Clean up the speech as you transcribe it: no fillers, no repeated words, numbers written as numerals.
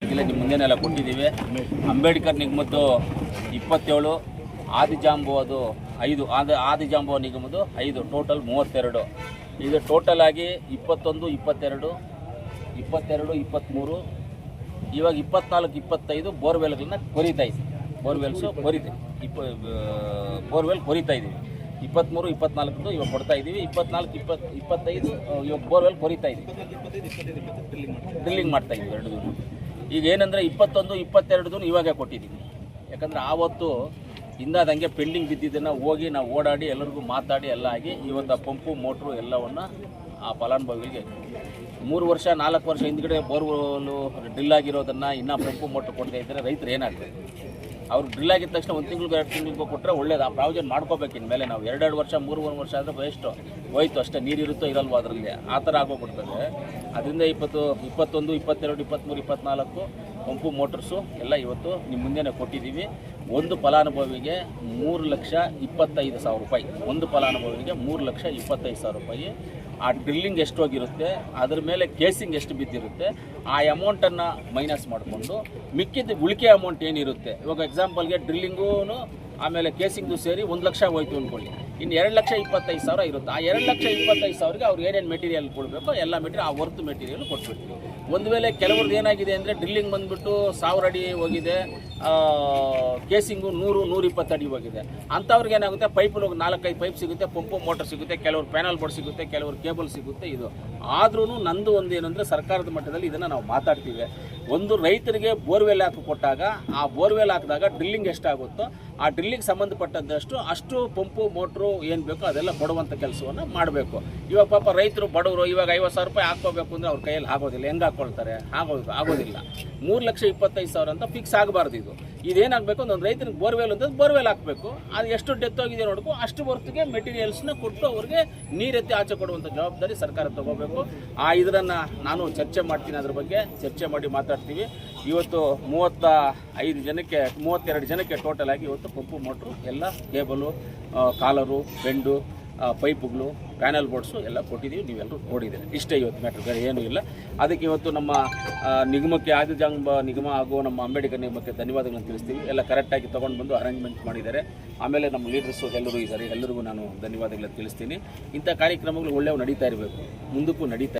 ನಿಮ್ಮ ಮುಂದೆನೆಲ್ಲ ಕೊಟ್ಟಿದ್ದೀವಿ. ಅಂಬೇಡ್ಕರ್ ನಿಗಮದ್ದು 27, ಆದಿಜಾಂಬು ಅದು 5, ಆದಿಜಾಂಬು ನಿಗಮದ್ದು 5, ಟೋಟಲ್ 32. ಇದು ಟೋಟಲ್ ಆಗಿ 21, 22, 23, ಇವಾಗ 24, 25 ಬೋರ್ವೆಲ್ಗಳನ್ನ ಕೊರಿತಾ ಇದ್ದೀವಿ. ಬೋರ್ವೆಲ್ ಕೊರಿತಾ ಇದ್ದೀವಿ. 23, 24 ಇವಾಗ ಕೊಡ್ತಾ ಇದ್ದೀವಿ. 24, 25 ಇವಾಗ ಬೋರ್ವೆಲ್ ಕೊರಿತಾ ಇದ್ದೀವಿ, ಡ್ರಿಲ್ಲಿಂಗ್ ಮಾಡ್ತಾ ಇದ್ದೀವಿ 2 ದಿನ. ಈಗ ಏನಂದರೆ 21, 22 ಇವಾಗೇ ಕೊಟ್ಟಿದ್ದೀವಿ. ಯಾಕಂದರೆ ಆವತ್ತು ಹಿಂದಾದಂಗೆ ಪೆಂಡಿಂಗ್ ಬಿದ್ದಿದ್ದನ್ನು ಹೋಗಿ ನಾವು ಓಡಾಡಿ ಎಲ್ಲರಿಗೂ ಮಾತಾಡಿ ಎಲ್ಲ ಆಗಿ ಇವತ್ತು ಆ ಪಂಪು ಮೋಟ್ರು ಎಲ್ಲವನ್ನು ಆ ಫಲಾನುಭವಿಗಳಿಗೆ 3 ವರ್ಷ 4 ವರ್ಷ ಹಿಂದ್ಗಡೆ ಬೋರ್ವೆಲ್ಲು ಡ್ರಿಲ್ ಆಗಿರೋದನ್ನು ಇನ್ನೂ ಪಂಪು ಮೋಟ್ರು ಕೊಡದೇ ಇದ್ದರೆ ರೈತರು ಏನಾಗ್ತದೆ? ಅವ್ರು ಡ್ರಿಲ್ ಆಗಿದ ತಕ್ಷಣ 1 ತಿಂಗಳು 2 ತಿಂಗಳಿಗೂ ಕೊಟ್ಟರೆ ಒಳ್ಳೇದು. ಆ ಪ್ರಾವಿಷನ್ ಮಾಡ್ಕೋಬೇಕು. ಇನ್ಮೇಲೆ ನಾವು 2 ವರ್ಷ 3 ವರ್ಷ ಆದರೆ ವೇಸ್ಟು ಹೋಯ್ತು ಅಷ್ಟೇ, ನೀರಿರುತ್ತೋ ಇರಲ್ವೋ ಅದರಲ್ಲಿ, ಆ ಥರ ಆಗೋಗ್ಬಿಡ್ತದೆ. ಅದರಿಂದ 21, 22, 23, 24 ಪಂಪು ಮೋಟರ್ಸು ಎಲ್ಲ ಇವತ್ತು ನಿಮ್ಮ ಮುಂದೆನೇ ಕೊಟ್ಟಿದ್ದೀವಿ. ಒಂದು ಫಲಾನುಭವಿಗೆ 3,25,000 ರೂಪಾಯಿ. ಒಂದು ಫಲಾನುಭವಿಗೆ 3,25,000 ರೂಪಾಯಿ. ಆ ಡ್ರಿಲ್ಲಿಂಗ್ ಎಷ್ಟು ಹೋಗಿರುತ್ತೆ, ಅದ್ರ ಮೇಲೆ ಕೇಸಿಂಗ್ ಎಷ್ಟು ಬಿದ್ದಿರುತ್ತೆ, ಆ ಅಮೌಂಟನ್ನು ಮೈನಸ್ ಮಾಡಿಕೊಂಡು ಮಿಕ್ಕಿದ ಉಳಿಕೆ ಅಮೌಂಟ್ ಏನಿರುತ್ತೆ, ಇವಾಗ ಎಕ್ಸಾಂಪಲ್ಗೆ ಡ್ರಿಲ್ಲಿಂಗೂ ಆಮೇಲೆ ಕೇಸಿಂಗ್ದು ಸೇರಿ 1 ಲಕ್ಷ ಹೋಯ್ತು ಅಂದ್ಕೊಳ್ಳಿ, ಇನ್ನು 2,25,000 ಇರುತ್ತೆ. ಆ 2,25,000ಗೆ ಅವ್ರು ಏನೇನು ಮೆಟೀರಿಯಲ್ ಕೊಡಬೇಕೋ ಎಲ್ಲ ಮೆಟೀರಿಯಲ್, ಆ ವರ್ತ್ ಮೆಟೀರಿಯಲ್ ಕೊಟ್ಬಿಡ್ತೀವಿ. ಒಂದು ವೇಳೆ ಕೆಲವ್ರದ್ದು ಏನಾಗಿದೆ ಅಂದರೆ ಡ್ರಿಲ್ಲಿಂಗ್ ಬಂದುಬಿಟ್ಟು 1000 ಅಡಿ ಹೋಗಿದೆ, ಕೇಸಿಂಗು 100-120 ಅಡಿ ಹೋಗಿದೆ. ಅಂಥವ್ರಿಗೆ ಏನಾಗುತ್ತೆ, ಪೈಪಲ್ಲಿ ಹೋಗಿ 4-5 ಪೈಪ್ ಸಿಗುತ್ತೆ, ಪಂಪು ಮೋಟರ್ ಸಿಗುತ್ತೆ, ಕೆಲವರು ಪ್ಯಾನಲ್ ಬೋರ್ಡ್ ಸಿಗುತ್ತೆ, ಕೆಲವರು ಕೇಬಲ್ ಸಿಗುತ್ತೆ. ಇದು ಆದ್ರೂ ನಂದು ಒಂದು ಏನಂದರೆ ಸರ್ಕಾರದ ಮಟ್ಟದಲ್ಲಿ ಇದನ್ನು ನಾವು ಮಾತಾಡ್ತೀವಿ. ಒಂದು ರೈತರಿಗೆ ಬೋರ್ವೆಲ್ ಹಾಕಿ ಕೊಟ್ಟಾಗ ಆ ಬೋರ್ವೆಲ್ ಹಾಕಿದಾಗ ಡ್ರಿಲ್ಲಿಂಗ್ ಎಷ್ಟಾಗುತ್ತೋ ಆ ಡ್ರಿಲ್ಲಿಂಗ್ ಸಂಬಂಧಪಟ್ಟದ್ದಷ್ಟು ಅಷ್ಟು ಪಂಪು ಮೋಟ್ರು ಏನು ಬೇಕೋ ಅದೆಲ್ಲ ಕೊಡುವಂಥ ಕೆಲಸವನ್ನು ಮಾಡಬೇಕು. ಇವಾಗ ಪಾಪ ರೈತರು ಬಡವರು, ಇವಾಗ 50,000 ರೂಪಾಯಿ ಹಾಕ್ಕೋಬೇಕು ಅಂದರೆ ಅವ್ರ ಕೈಯಲ್ಲಿ ಆಗೋದಿಲ್ಲ. ಹೆಂಗೆ ಹಾಕ್ಕೊಳ್ತಾರೆ? ಆಗೋದಿಲ್ಲ. 3,25,000 ಅಂತ ಫಿಕ್ಸ್ ಆಗಬಾರ್ದು. ಇದೇನಾಗಬೇಕು, ಒಂದು ರೈತನಿಗೆ ಬೋರ್ವೆಲ್ ಅಂತಂದು ಬೋರ್ವೆಲ್ ಹಾಕಬೇಕು. ಅದು ಎಷ್ಟು ಡೆತ್ ಹೋಗಿದೆ ನೋಡ್ಕೊ, ಅಷ್ಟು ಹೊರತಿಗೆ ಮೆಟೀರಿಯಲ್ಸ್ನ ಕೊಟ್ಟು ಅವ್ರಿಗೆ ನೀರೆತ್ತಿ ಆಚೆ ಕೊಡುವಂಥ ಜವಾಬ್ದಾರಿ ಸರ್ಕಾರ ತಗೋಬೇಕು. ಇದನ್ನು ನಾನು ಚರ್ಚೆ ಮಾಡ್ತೀನಿ, ಅದ್ರ ಬಗ್ಗೆ ಚರ್ಚೆ ಮಾಡಿ ಮಾತಾಡ್ತೀವಿ. ಇವತ್ತು 32 ಜನಕ್ಕೆ ಟೋಟಲ್ ಆಗಿ ಇವತ್ತು ಪಂಪು ಮೋಟ್ರು ಎಲ್ಲ ಕೇಬಲು, ಕಾಲರು, ಬೆಂಡು, ಪೈಪುಗಳು, ಪ್ಯಾನಲ್ ಬೋರ್ಡ್ಸು ಎಲ್ಲ ಕೊಟ್ಟಿದ್ದೀವಿ. ನೀವೆಲ್ಲರೂ ನೋಡಿದ್ದೀರಿ. ಇಷ್ಟೇ ಇವತ್ತು ಮ್ಯಾಟ್ರ್, ಬೇರೆ ಏನೂ ಇಲ್ಲ. ಅದಕ್ಕೆ ಇವತ್ತು ನಮ್ಮ ನಿಗಮಕ್ಕೆ, ಆದಿಜಾಂಬ ನಿಗಮ ಹಾಗೂ ನಮ್ಮ ಅಂಬೇಡ್ಕರ್ ನಿಗಮಕ್ಕೆ ಧನ್ಯವಾದಗಳನ್ನು ತಿಳಿಸ್ತೀವಿ. ಎಲ್ಲ ಕರೆಕ್ಟಾಗಿ ತೊಗೊಂಡು ಬಂದು ಅರೇಂಜ್ಮೆಂಟ್ ಮಾಡಿದ್ದಾರೆ. ಆಮೇಲೆ ನಮ್ಮ ಲೀಡರ್ಸು ಎಲ್ಲರೂ ಇದ್ದಾರೆ, ಎಲ್ಲರಿಗೂ ನಾನು ಧನ್ಯವಾದಗಳನ್ನು ತಿಳಿಸ್ತೀನಿ. ಇಂಥ ಕಾರ್ಯಕ್ರಮಗಳು ಒಳ್ಳೆಯವು ನಡೀತಾ ಇರಬೇಕು, ಮುಂದಕ್ಕೂ ನಡೀತಾ